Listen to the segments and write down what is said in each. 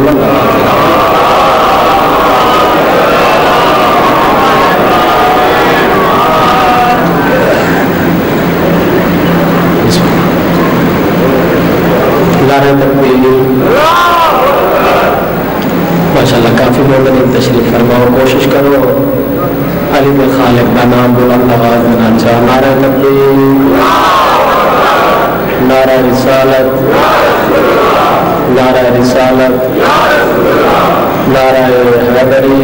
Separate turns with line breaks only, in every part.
بلند نعرہ تکبیر ماشاءاللہ کافی مومنین تشریف فرماؤ کوشش کرو علی بن خالق کا نام بلند آواز میں ناچا نعرہ تکبیر نعرہ رسالت نعرہ رسالت نعرہ حیدری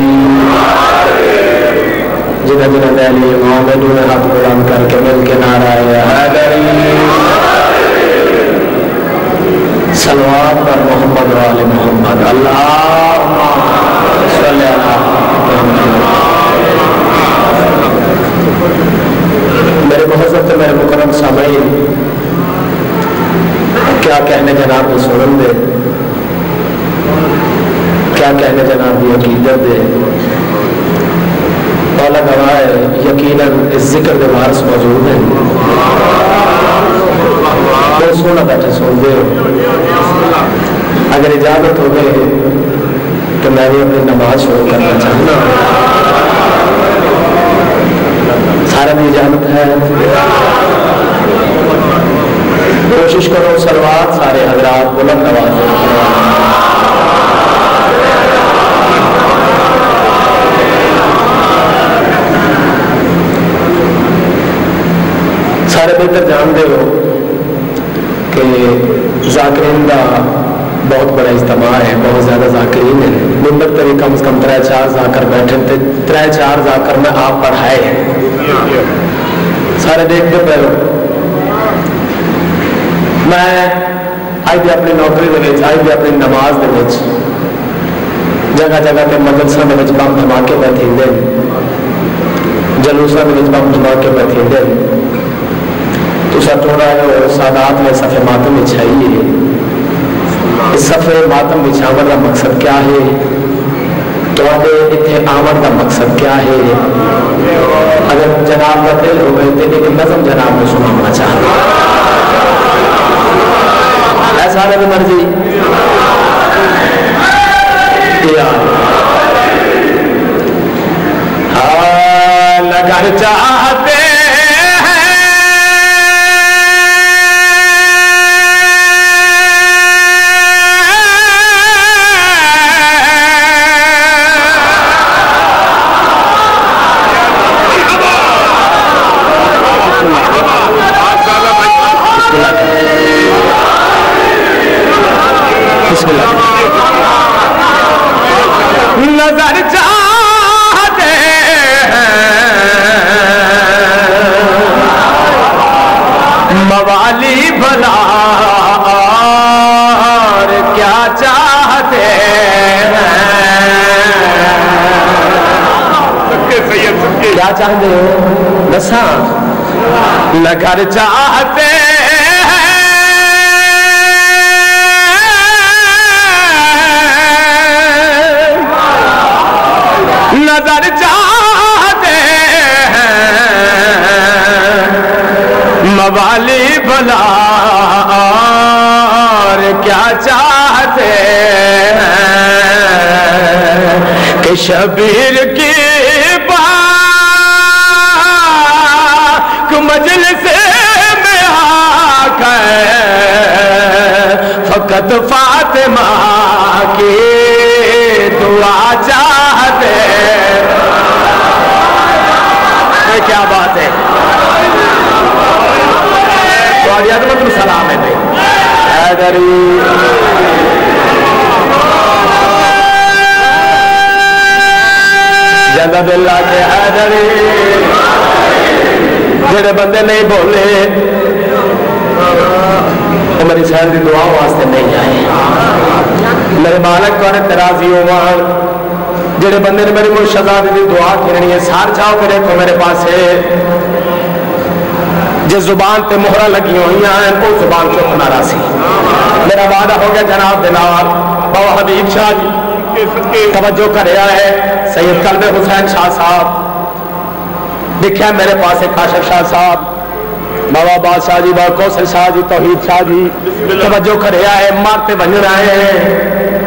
جنہ جنہ دہلی محمدوں نے ہاتھ بلند کر کے مل کے نعرہ حیدری صلوات پر محمد و آل محمد اللہم صلی اللہ میرے محضر تو میرے مکرم سامعین کیا کہنے جناب کی سنن دے کیا کہنے جناب کی عقیدت دے مولا گواہ ہے یقیناً اس ذکر کے وارث موجود ہیں تو سونا بیٹھے سن دے اگر اجازت ہو گئے تو میں بھی اپنی نماز شروع کرنا چاہتا ہوں سارے بھی اجازت ہے کوشش کرو صلوات سارے حضرات بلند آواز سارے بہتر جانتے ہو کہ ذاکرین کا بہت بڑا اجتماع ہے بہت زیادہ ذاکرین ہیں ممبر پر کم از کم 3-4 ذاکر بیٹھے تھے 3-4 ذاکر میں آپ پڑھائے ہیں سارے دیکھتے پہ میں آئی بھی اپنی نوکری دے وچ آئی بھی اپنی نماز دے وچ جگہ جگہ کے مجلساں دے وچ بم دھماکے پہ تھیندے جلوساں دے وچ بم دھماکے پہ تھیندے تسا تھوڑا سادات میں صفحے ماتم بچھائیے اس صفحے ماتم بچھاون کا مقصد کیا ہے تواڈے اتنے آمد کا مقصد کیا ہے اگر جناب کا دل ہو گئے تو ایک نظم جناب کو سنانا چاہتا ایسا ہے مرضی لگر چاہتے نظر چاہتے موالی بھلا اور کیا چاہتے کیا چاہتے ہو دساں نگر چاہتے نظر چاہتے موالی بھلا اور کیا چاہتے کہ شبیر کی پاک مجلس میں آ کر فقط فاطمہ کی دعا چاہتے کیا بات ہے تمہاری عظمت میں سلام ہے حیدری جنہ باللہ کے حیدری جڑے بندے نہیں بولے وہ میری شہر کی دعا واسطے نہیں آئے میرے مالک کو ترازی ہوا جڑے بندے نے میری مرشدہ دی دعا کرنی ہے سار جاؤ کے دیکھو میرے پاس ہے جس زبان پہ مہرہ لگی ہوئی ہیں وہ زبان چپ نہ راسی میرا وعدہ ہو گیا جناب دلال بابا حبیب شاہ جی توجہ کر رہا ہے سید قلب حسین شاہ صاحب دیکھا میرے پاس ہے کاشف شاہ صاحب بابا بادشاہ جی بابا کوثر شاہ جی توحید شاہ جی توجہ کر رہا ہے مارتے بن رہے ہیں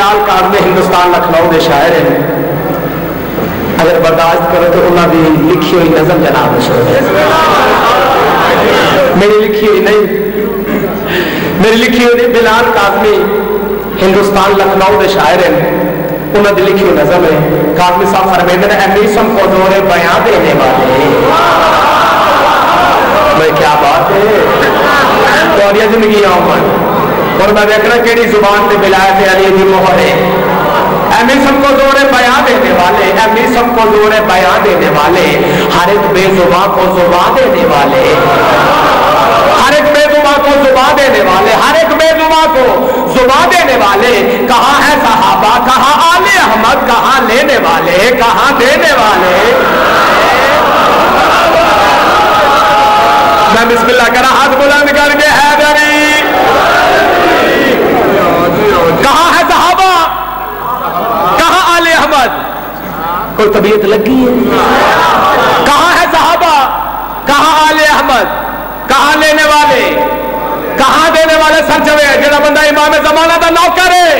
بلال کاظمی ہندوستان لکھنؤ کے شاعر ہیں، اگر برداشت کرو تو انہوں کی لکھی ہوئی نظم جناب میری لکھی ہوئی نہیں، میری لکھی ہوئی بلال کاظمی ہندوستان لکھنؤ کے شاعر ہیں، انہوں نے لکھی ہوئی نظم ہے۔ کاظمی صاحب فرمیندے ہیں امیسم کو زور بیان دینے والے، بھائی کیا بات ہے، تو زندگی آؤں اور میں دیکھنا کیڑی زبان پہ ولایت علی دی مہر ہے۔ امی سب کو زور بیان دینے والے، امی سب کو زور بیان دینے والے، ہر ایک بے زبان کو زبان دینے والے، ہر ایک بے زبان کو زبان دینے والے، ہر ایک بے زبان کو زبان دینے والے، کہاں ہے صحابہ، کہاں آل احمد، کہاں لینے والے، کہاں دینے والے۔ میں بسم اللہ کرا ہاتھ بلند کر کے حیدری، کہاں ہے صحابہ، کہاں آل احمد، کوئی طبیعت لگی ہے، کہاں ہے صحابہ، کہاں آل احمد، کہاں لینے والے، کہاں دینے والے سر چوے، جڑا بندہ امام زمانہ دا نوکر ہے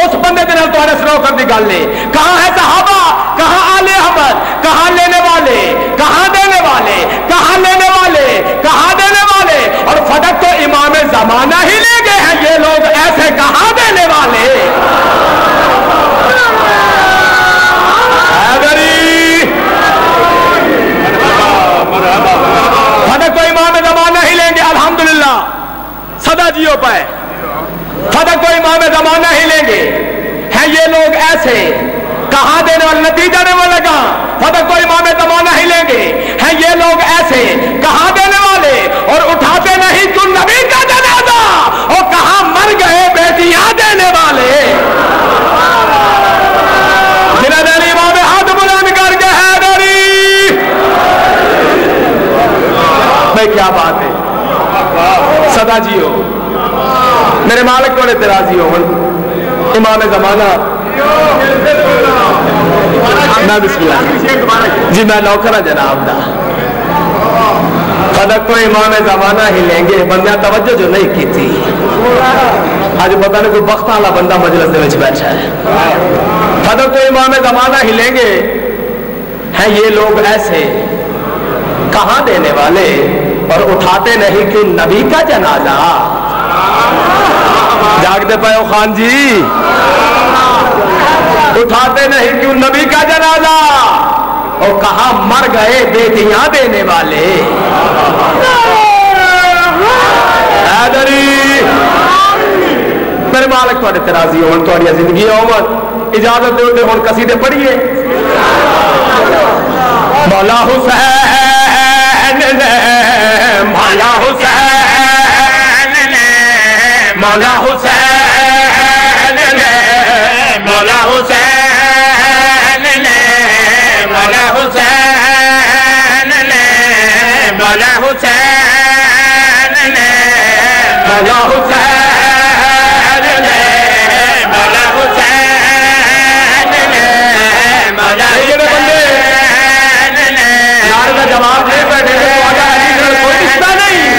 اس بندے دے نال تہاڈے سنوکر دی گل ہے۔ کہاں ہے صحابہ، کہاں آل احمد، کہاں لینے والے، کہاں دینے والے، کہاں لینے والے، کہاں دینے والے، اور فٹک تو امام زمانہ ہی لے گئے ہیں یہ لوگ، ایسے کہاں دینے والے۔ فٹک تو امام زمانہ ہی لیں گے الحمدللہ، صدا جیو پائے، فٹک تو امام زمانہ ہی لیں گے، ہیں یہ لوگ ایسے کہاں دینے والے، نتیجہ نے وہ لگا، فٹک تو امام زمانہ ہی لیں گے، ہیں یہ لوگ ایسے کہاں دینے والے، اور اٹھاتے نہیں کیوں نبی کا جنازہ، اور کہاں مر گئے بیٹیاں دینے والے۔ جنہ دینی امام ہاتھ بلند کر کے حیدری، بھائی کیا بات ہے، صدا جیو، میرے مالک کو اعتراضی ہو امام زمانہ، میں بسم اللہ جی میں نوکرہ جناب دا، فدق کو امام زمانہ ہی لیں گے، بندیاں توجہ جو نہیں کی تھی، آج پتہ نہیں کوئی بخت والا بندہ مجلس دے وچ بیٹھا ہے، فدق کو امام زمانہ ہی لیں گے، ہیں یہ لوگ ایسے کہاں دینے والے، اور اٹھاتے نہیں کہ نبی کا جنازہ۔ جاگتے پائے ہو خان جی، اٹھاتے نہیں کیوں نبی کا جنازہ، اور کہاں مر گئے بیٹیاں دینے والے۔ حیدری میرے مالک تھوڑے ترازی ہون تھوڑی زندگی عمر، اجازت دے ہون قصیدے پڑھیے۔ مولا حسین نے، مولا حسین نے، مولا حسین نے، مولا حسین نے، مولا حسین نے، مولا حسین نے، مولا حسین نے، مولا حسین نے، مولا حسین نے، نعرے کا جواب نہیں بیٹھے کوئی رشتہ نہیں،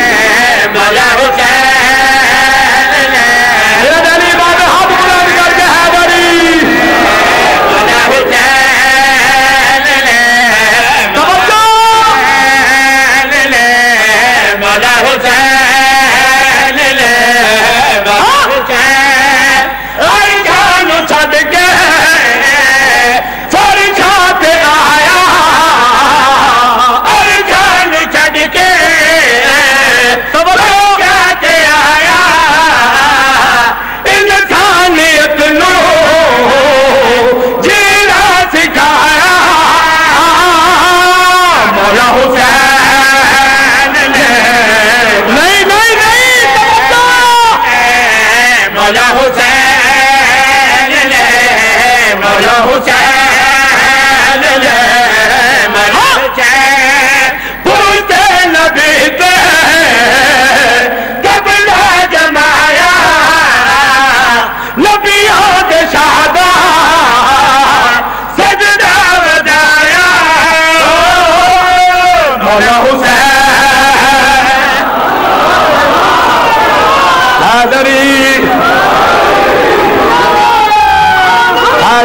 مولا حسین نے، میرا دلی بات ہاتھ بلند کر کے حیدری، مولا حسین نے، توجہ، مولا حسین نے، مولا حسین، آئی جان چھڑ کے فرشات آیا، آئی جان چھڑ کے فرشات آیا، انسانیت نو جینا سکھایا، مولا حسین نے، نہیں نہیں نہیں مولا حسین نے، مولا حسین نے، مولا حسین، پوچھتے نبی تے قبلہ جمایا، نبیوں کے شہداء سجدہ وجایا، مولا حسین حیدری،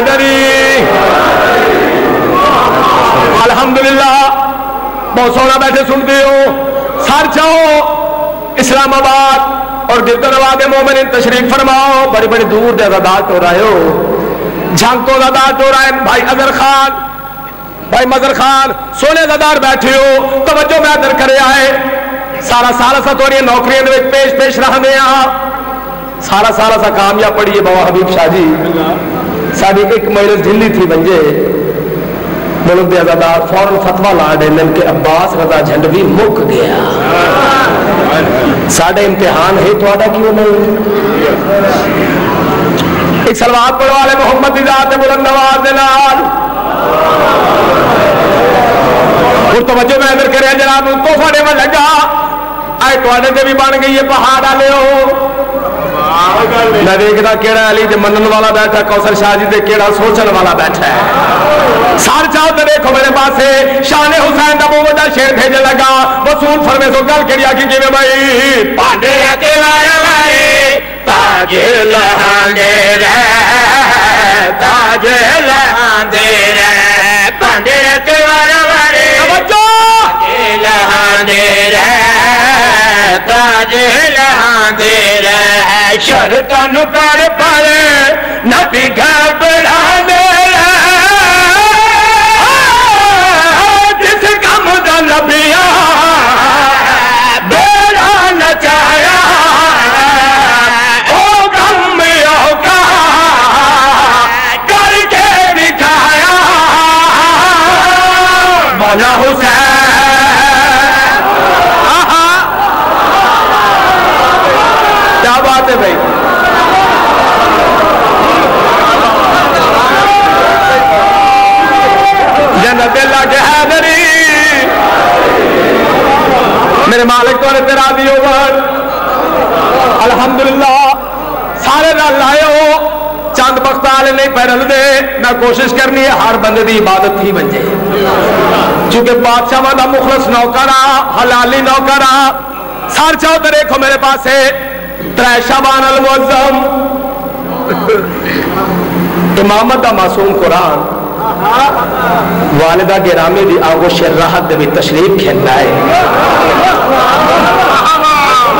حیدری الحمدللہ بہت سونا بیٹھے سنتے ہو سر چاہو اسلام آباد اور گرد نواز مومنین تشریف فرماؤ بڑی بڑی دور دے عزادات ہو رہے ہو جھنگ تو عزادات ہو رہا ہے بھائی اظہر خان بھائی مظہر خان سونے زدار بیٹھے ہو توجہ میں ادھر کرے آئے سارا سا توڑی نوکریاں دے پیش پیش رہا دے سارا سا کامیاب پڑی ہے بابا حبیب شاہ جی ساری ایک مجلس ڈھلی تھی بنجے ملک دے عزادار فوراً فتویٰ لا ڈیلن کہ عباس رضا جھنڈوی مک گیا ساڑھے امتحان ہے تو آڈا کیوں نہیں ایک سلوات پڑھو والے محمد دی ذات بلند آواز دے نال اور توجہ میں ادھر کرے جناب توفہ دے میں لگا آئے تو آنے دے بھی بن گئی ہے پہاڑ آلے ہو میں دیکھتا کیڑا علی جے منن والا بیٹھا کوثر شاہ جی دے کیڑا سوچن والا بیٹھا ہے سار چاہو تو دیکھو میرے پاس ہے شان حسین دا بہت بڑا شعر بھیجنے لگا وصول فرمے سو گل کیڑی آکی کی میں بھائی پانڈے اکیلا رہے تاج لہاندے رہے تاج لہاندے رہے پانڈے اکیلا رہے توجہ لہاندے رہے تاج لہاندے رہے شرطن پر پڑے نبی گھبرانے جس کم دا نبیاں بیڑا نچایا او غم کا کر کے دکھایا مولا حسین کیا بات ہے بھائی جنت اللہ کے حیدری میرے مالک تو نے تیرا دی اوور الحمدللہ سارے نال لائے ہو چند بخت والے نہیں پیرل دے میں کوشش کرنی ہے ہر بندے دی عبادت ہی بن جائے چونکہ بادشاہ دا مخلص نوکرا حلالی نوکرا سار چاہو تو دیکھو میرے پاس ہے ترے شعبان المعظم امامت دا معصوم قرآن والدہ گرامی دی آغوش راحت دے بھی تشریف کھیلنا ہے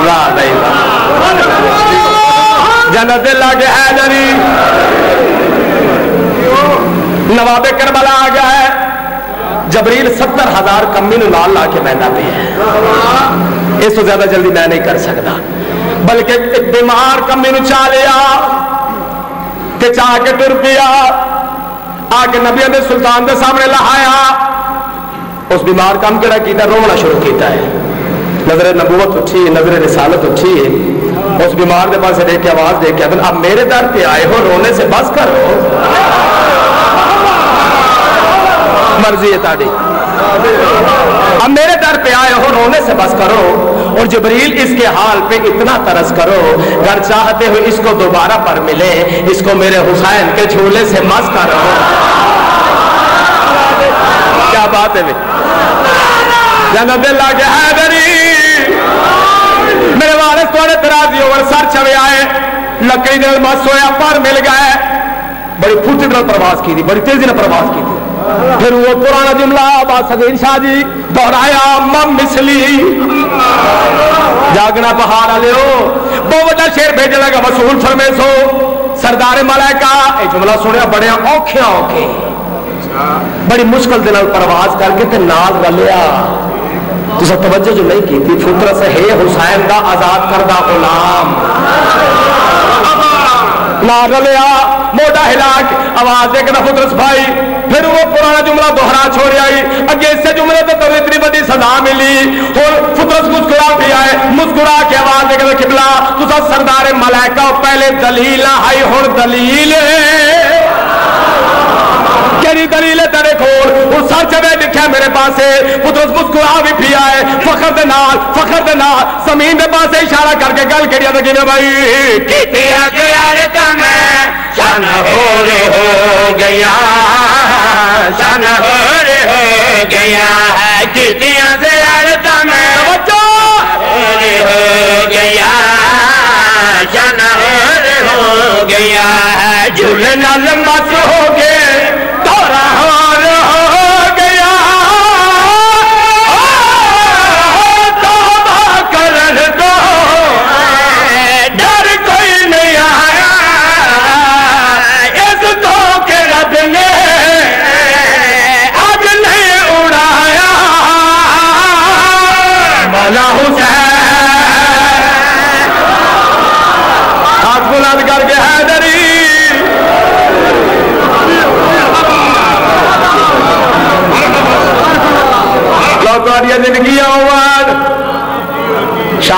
لا جنت اللہ کے حیدری نواب کربلا آ گیا ہے جبریل 70,000 کمی نو لال لا کے بہنا پہ ہے اس تو زیادہ جلدی میں نہیں کر سکتا بلکہ ایک بیمار کمی نو چاہ لیا کہ چاہ کے ٹر پیا آکے نبی علیہ سلطان دے سامنے لہایا اس بیمار کام کرا کیتا رونا شروع کیتا ہے نظر نبوت اٹھی نظر رسالت اٹھی اس بیمار دے پاس دیکھ کے آواز دیکھ کے اب میرے در پہ آئے ہو رونے سے بس کرو مرضی ہے تاڑی اب میرے در پہ آئے ہو رونے سے بس کرو اور جبریل اس کے حال پہ اتنا ترس کرو اگر چاہتے ہو اس کو دوبارہ پر ملے اس کو میرے حسین کے جھولے سے مس کرو کیا بات ہے جنت اللہ کے حیدری میرے والد توڑے ترازی اور سر چھوے آئے لکڑی دل مس ہویا پر مل گئے بڑی پھوٹی دل پرواز کی تھی بڑی تیزی نے پرواز کی تھی پھر وہ پرانا جملہ آباد سگین شاہ جی دہرایا مم مثلی جاگنا پہاڑ لے ہو بہت بڑا شیر بھیجنے لگا وصول فرمے سو سردار ملائکہ اے جملہ سنیا بڑے اوکھے بڑی مشکل دن پرواز کر کے تے ناز گلیا تو سب توجہ جو نہیں کی تھی فطرت سے ہے حسین کا آزاد کردہ غلام ناز گلیا موٹا ہلاک آواز دے کے فطرت بھائی پھر وہ پرانا جملہ دوہرا چھوڑ آئی اگے اس سے جملے تو اتنی بڑی سزا ملی اور فطرت مسکرا بھی آئے مسکرا کے آواز دے کے قبلہ تو سب سردار ملائکہ پہلے دلیل آئی ہوں دلیل کیری دلیل تیرے کھول اور سر چوے لکھا میرے پاس ہے فطرت مسکرا بھی پی آئے فخر دے نال زمین دے پاس اشارہ کر کے گل کڑیا لگی نے بھائی کیتے اگیار تمہیں شان ہو گیا شان ہو گیا ہے کیتے اگیار تمہیں ہو گیا شان ہو گیا ہے جھولنا لمبا ہو گیا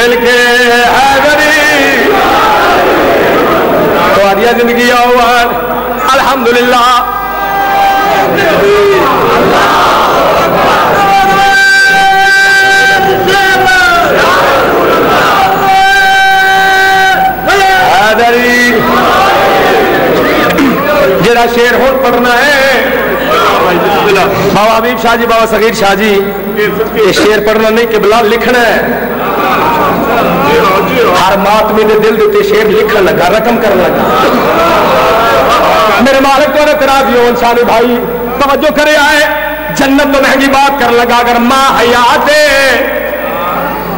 مل کے حیدری تمہاری زندگی آؤ الحمدللہ حیدری جڑا شیر ہون پڑھنا ہے بابا حبیب شاہ جی بابا صغیر شاہ جی یہ شیر پڑھنا نہیں قبلہ لکھنا ہے ہر ماتمی دے دل دیتے شیر لکھن لگا رقم کرنے لگا میرے مالک تو اعتراض ہو انسانی بھائی توجہ کرے آئے جنت تو مہنگی بات کر لگا اگر ماں حیات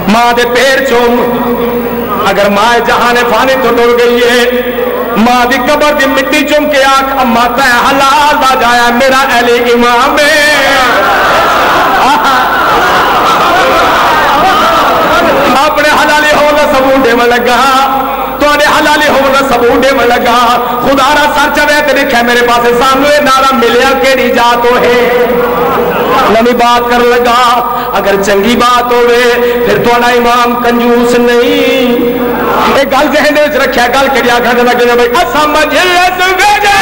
ماں دے پیر چوم اگر ماں جہان فانی تو ڈر گئی ہے ماں دی قبر دی مٹی چوم کے آنکھ اما تے حلال دا جایا میرا اہل امام اپنے حلالی ہونا ثبوت دے میں لگا توڑے حلالی ہونا ثبوت دے میں لگا خدا را سر چوے تے لکھے میرے پاس سامنے نارا ملیا کیڑی جاتو ہے نمی بات کر لگا اگر چنگی بات ہوئے پھر توڑا امام کنجوس نہیں ایک گل ذہن دے رکھیا گل کڑی آکھا دے لگے بھائی اسمجھ لس گجا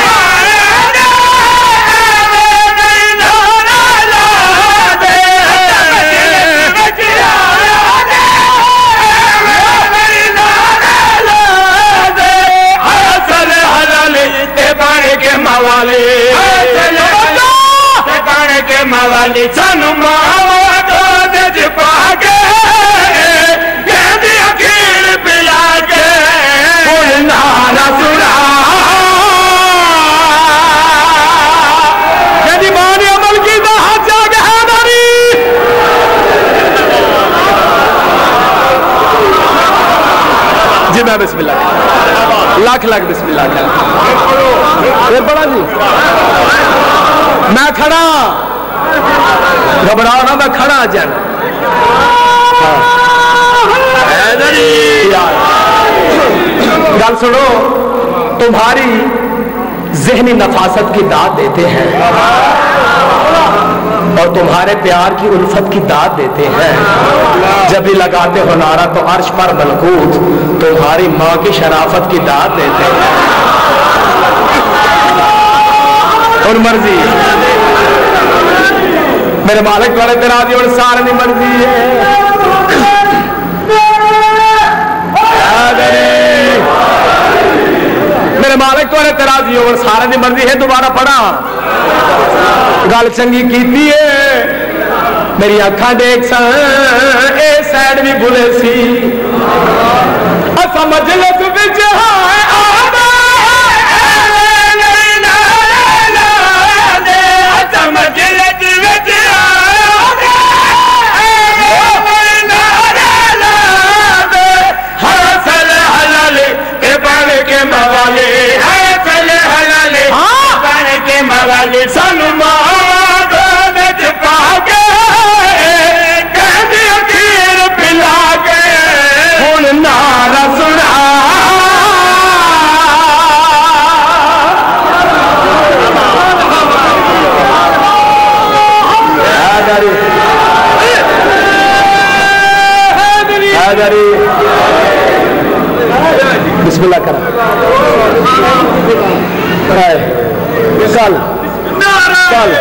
موالی سانو ماوا تو دج پا کے گیندی اکھیر پلا کے کوئی نارا سنا جدی مانی عمل کی دا ہاتھ جاگے حیدری جی میں بسم اللہ لاکھ لاکھ بسم اللہ یہ بڑا جی میں کھڑا گھبراؤ نہ میں کھڑا جان گل سنو تمہاری ذہنی نفاست کی داد دیتے ہیں اور تمہارے پیار کی الفت کی داد دیتے ہیں جب بھی لگاتے ہو نعرہ تو عرش پر ملکوت تمہاری ماں کی شرافت کی داد دیتے ہیں اور مرضی میرے مالک والے تیرا دی اور سارے دی مرضی ہے میرے مالک والے تیرا دی اور سارے دی مرضی ہے دوبارہ پڑھا گل چنگی کیتی ہے میری آنکھاں دیکھ سن اے سائڈ بھی بھولے سی اسا مجلس وچ ہائے آبا سانو ماں دج پا کے گیندی اکھیر پلا کے ہن نعرہ سنا بسم اللہ کرا کل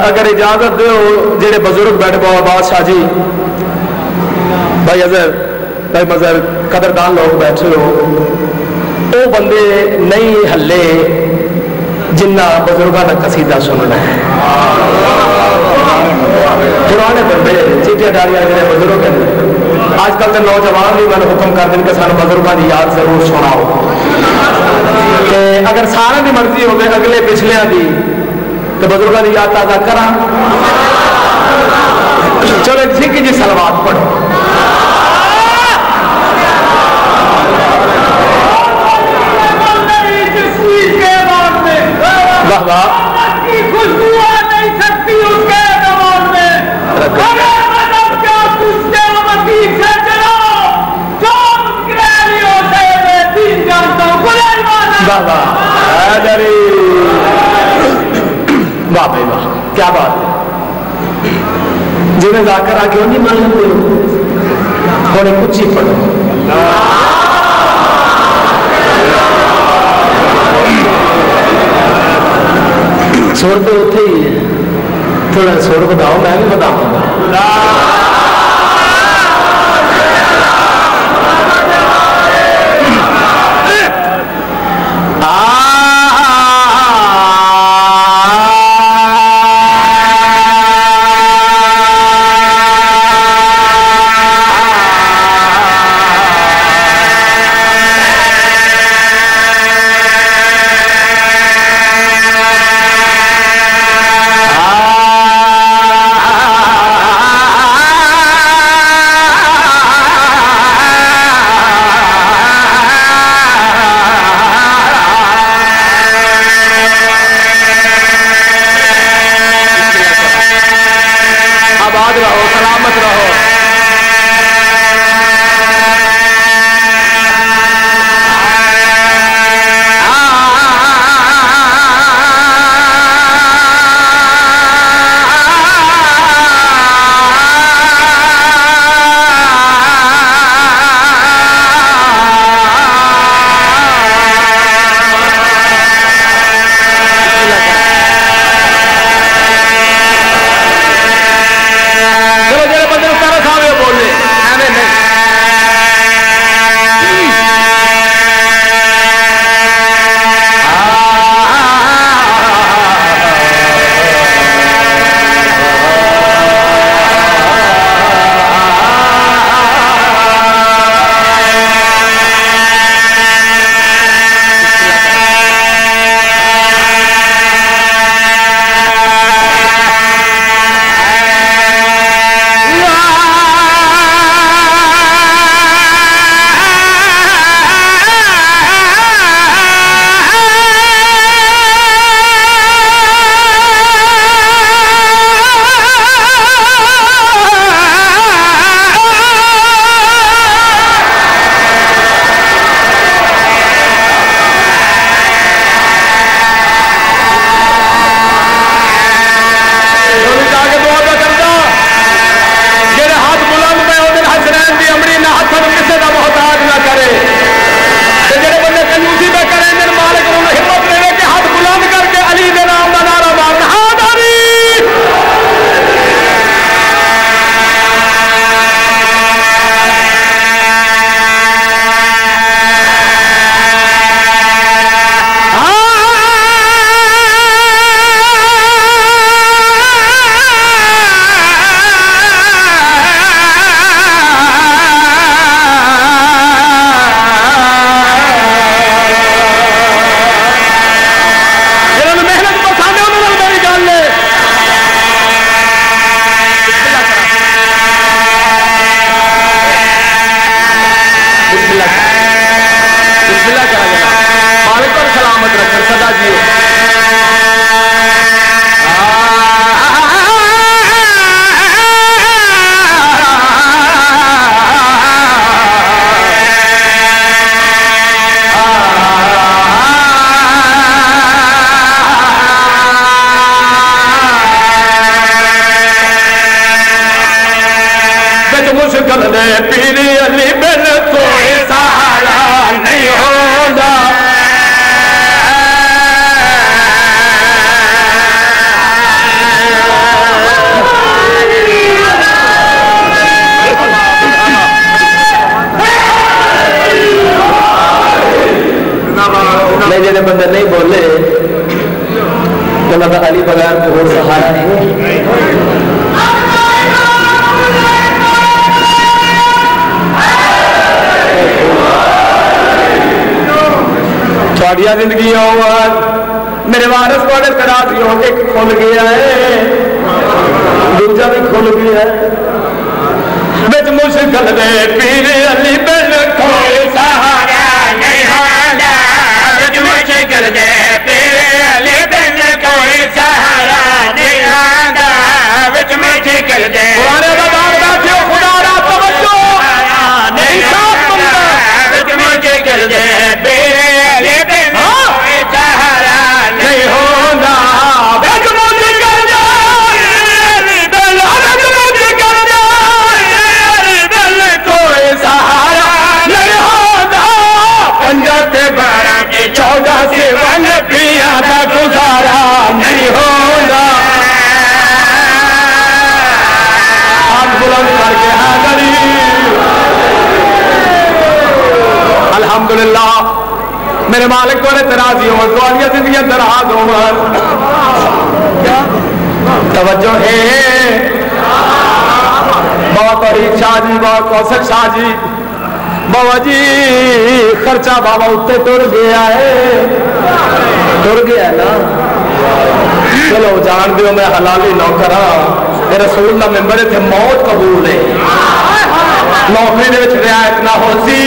اگر اجازت دو جڑے بزرگ بیٹھے بابا بادشاہ جی بھائی اظہر بھائی مظہر قدردان لوگ بیٹھے ہو وہ بندے نہیں ہلے جنہ بزرگاں کا قصیدہ سننا ہے پرانے بندے چیٹے ڈالیاں جڑے بزرگ ہیں آج کل کے نوجوان بھی میں حکم کر دیں کہ سانو بزرگاں کی یاد ضرور سناؤ کہ اگر سارے کی مرضی ہوگی اگلے پچھلے دی تو بزرگاں کی یاد تازہ کرا چلو جھک جی سلوات پڑھو واہ واہ واہ بھائی واہ کیا بات ہے جی میں ذاکر آ کے نہیں مان لیتے تھوڑے کچھ ہی پڑھو سور تو اتنے ہی ہے تھوڑا سور بتاؤ میں بھی بتاؤں گا بندے نہیں بولے تو علی بغیر کو اور سہارا نہیں تھوڑیا زندگی میرے وارث تھوڑے ترازیوں ایک کھل گیا ہے دوجا بھی کھل گیا ہے بچ مشکل دے پیر علی بن کوئی سہارا نہیں ہوتا بچ مشکل دے پیر علی بن کوئی سہارا نہیں ہوتا بچ مشکل دے پرانے بازار بیٹھے ہو خدا را توجہ نہیں صاف بندہ بچ مشکل دے پیر علی بن کوئی سہارا نہیں ہوتا بچ مشکل دے مالک کو راضی ہو تو زندگی دراز ہو توجہ ہے بابا توحید شاہ جی بابا کوثر شاہ جی بابا جی خرچہ بابا اتنے ٹر گیا ہے نا چلو جان دیو میں حلالی نوکر ہاں رسول کا ممبر تھے موت قبول ہے نوکری دے رعایت نہ ہو سی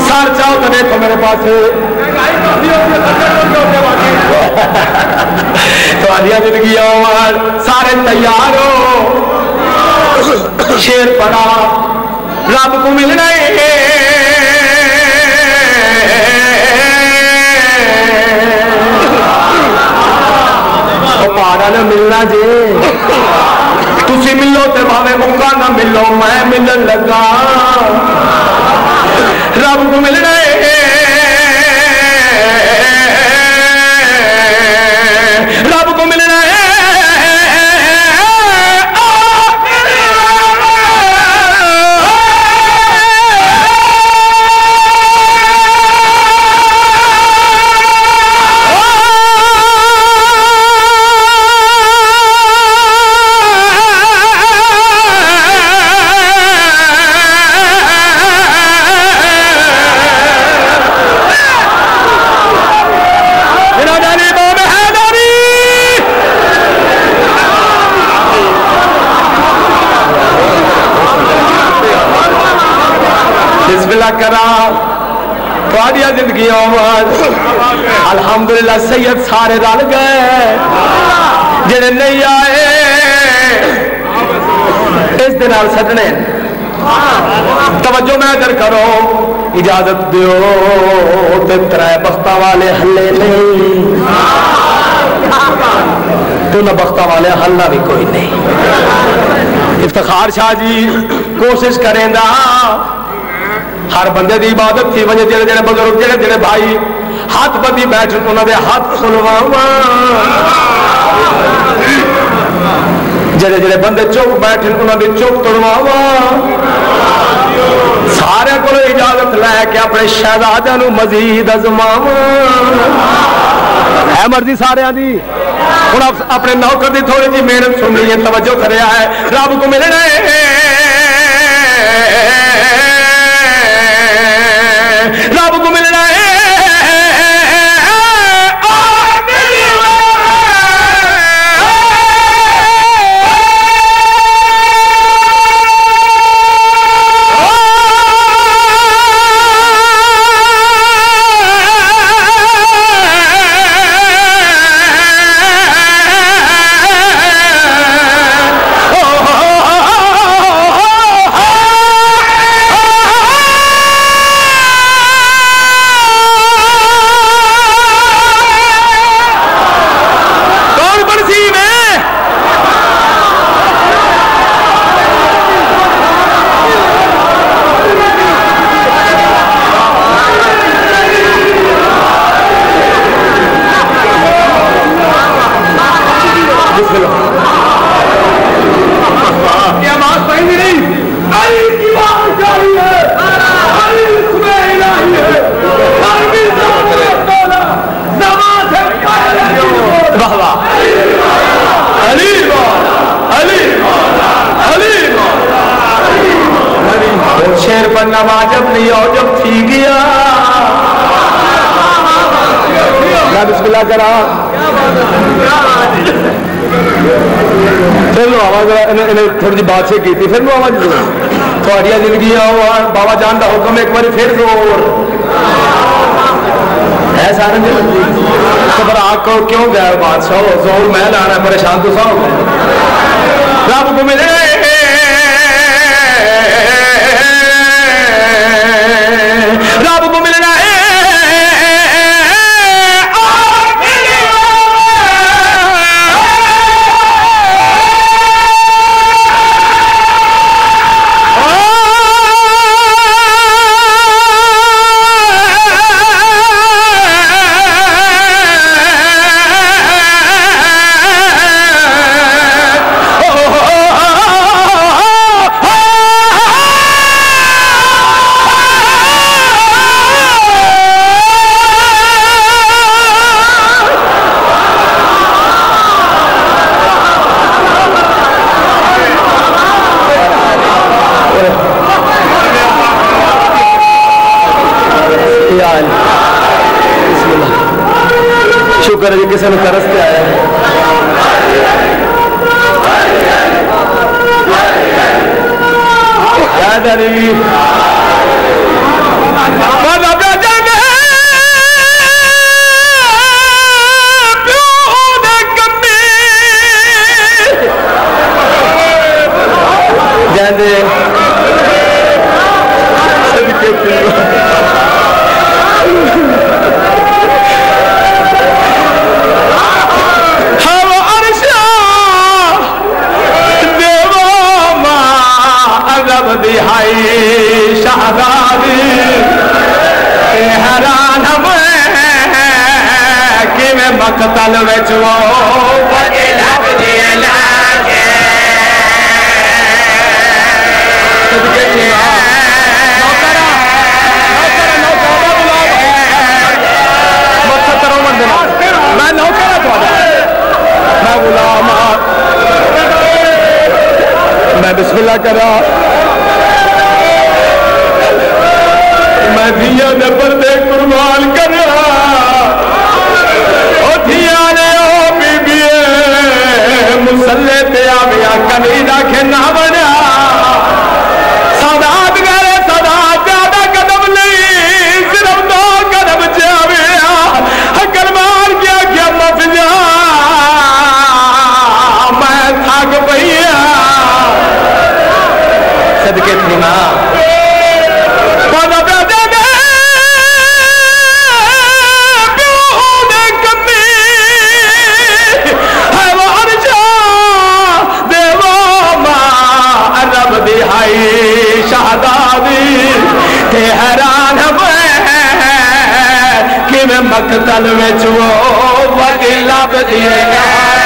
سر چاہو تو دیکھو میرے پاس تو آدھیا زندگی اور سارے تیار ہو شیر پڑا رب کو ملنا ہے پہاڑا نہ ملنا جی تسی ملو تے بھاوے موقع نہ ملو میں ملن لگا رب کو ملنا ہے رب کو ملنا ہے کرا زندگی الحمدللہ سید سارے رل گئے جڑے نہیں آئے اس دن سجنے توجہ میں ادھر کرو اجازت دیو تے ترے بختہ والے ہلے نہیں تو نہ بختہ والے ہلنا بھی کوئی نہیں افتخار شاہ جی کوشش کریں دا ہر بندے دی عبادت کی وجہ جڑے جڑے بزرگ جڑے جڑے بھائی ہاتھ بدی بیٹھ انہوں نے ہاتھ کھلواوا جڑے جڑے بندے چوک بیٹھ انہوں نے چوک توڑواوا سارے کو اجازت لے کے اپنے شہزادے نو مزید ازماوا ہے مرضی سارے دی ہن اپنے نوکر دی تھوڑی جی محنت سننی ہے توجہ کریا ہے رب کو ملنا ہے رب کو ملنا ہے شیر پڑھنا واجب نہیں ہو جب تھی گیا میں بسم اللہ کرا پھر لو آواز انہیں تھوڑی جی بات سے کی تھی پھر لو آواز تھوڑی زندگی بابا جان کا حکم ایک بار پھر زور ہے سارے خبر آپ کو کیوں گیا بادشاہ زور میں لانا پریشان تو سو رب کو ملے رب کو ملنا ہے کسی نے ترس پہ آیا ہے دری شہزادی حیران کہ میں مقتل وچ وہ لب دیے لاگے میں نوکر میں غلام میں بسم اللہ کرا میں دھیا نے پردے قربان کرا او دھیا نے او بی بی مسلے تے آویا کبھی دا کھنا بنا سادات گرے سادات زیادہ قدم نہیں صرف 2 قدم چاویا حکر مار کیا کیا مفجا میں تھاک پہیا صدقے تھی ماں شہزادی تے حیران کہ میں مقتل وچ وہ وڈی لب دیے